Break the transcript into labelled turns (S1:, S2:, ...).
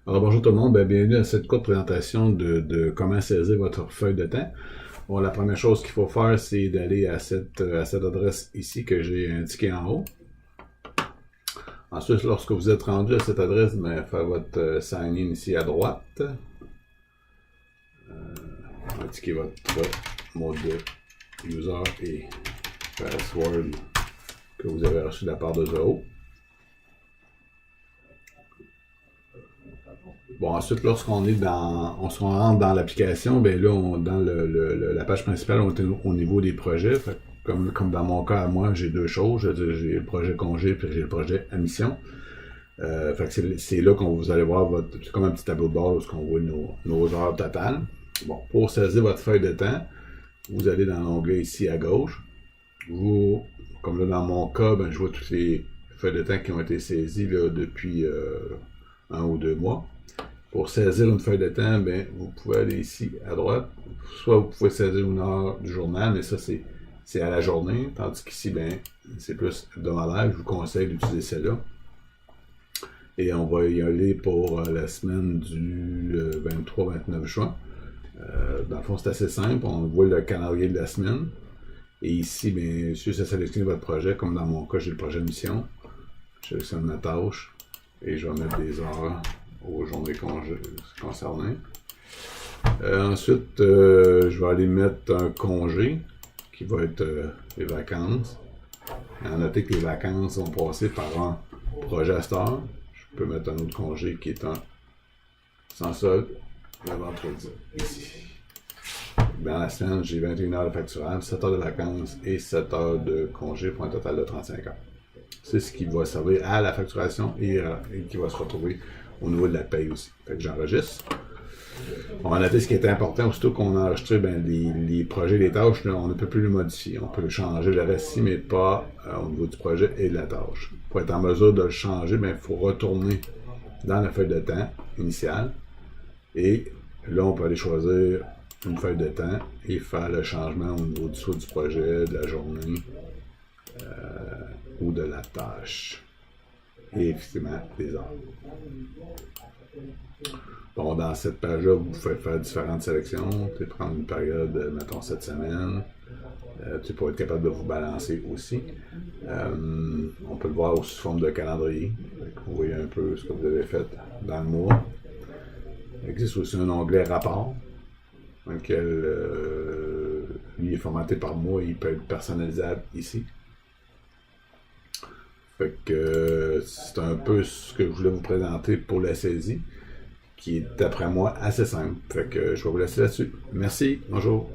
S1: Alors bonjour tout le monde, bienvenue à cette courte présentation de comment saisir votre feuille de temps. Bon, la première chose qu'il faut faire, c'est d'aller à cette adresse ici que j'ai indiquée en haut. Ensuite, lorsque vous êtes rendu à cette adresse, faire votre sign-in ici à droite. Indiquer votre mot de user et password que vous avez reçu de la part de Zoho. Bon, ensuite, lorsqu'on est on se rentre dans l'application, ben là, dans la page principale, on est au niveau des projets. Fait, comme dans mon cas, à moi, j'ai deux choses. J'ai le projet congé puis j'ai le projet admission. Fait que c'est là qu'on vous allez voir c'est comme un petit tableau de bord où on voit nos heures totales. Bon, pour saisir votre feuille de temps, vous allez dans l'onglet ici à gauche. Comme là dans mon cas, je vois toutes les feuilles de temps qui ont été saisies là, depuis 1 ou 2 mois. Pour saisir une feuille de temps, vous pouvez aller ici à droite. Soit vous pouvez saisir une heure du journal, mais ça c'est à la journée, tandis qu'ici, c'est plus hebdomadaire. Je vous conseille d'utiliser celle-là. Et on va y aller pour la semaine du 23-29 juin. Dans le fond, c'est assez simple. On voit le calendrier de la semaine. Et ici, juste à sélectionner votre projet, comme dans mon cas, j'ai le projet mission. Je sélectionne ma tâche et je vais mettre des heures aux journées concernées. Ensuite, je vais aller mettre un congé qui va être les vacances. À noter que les vacances vont passer par un projet à cette heure. Je peux mettre un autre congé qui est un sans solde le vendredi ici. Dans la semaine, j'ai 21 heures de facturable, 7 heures de vacances et 7 heures de congé pour un total de 35 heures. C'est ce qui va servir à la facturation et qui va se retrouver au niveau de la paye aussi. Fait que j'enregistre. On va noter ce qui est important, aussitôt qu'on a enregistré les projets, les tâches, là, on ne peut plus les modifier. On peut le changer le reste ici, mais pas au niveau du projet et de la tâche. Pour être en mesure de le changer, il faut retourner dans la feuille de temps initiale. Et là, on peut aller choisir une feuille de temps et faire le changement au niveau du projet, de la journée ou de la tâche. Et effectivement, des heures. Bon, dans cette page-là, vous pouvez faire différentes sélections. Prendre une période, mettons, cette semaine. Pour être capable de vous balancer aussi. On peut le voir sous forme de calendrier. Vous voyez un peu ce que vous avez fait dans le mois. Il existe aussi un onglet rapport, dans lequel lui est formaté par mois et il peut être personnalisable ici. Fait que c'est un peu ce que je voulais vous présenter pour la saisie, qui est d'après moi assez simple. Fait que je vais vous laisser là-dessus. Merci, bonjour.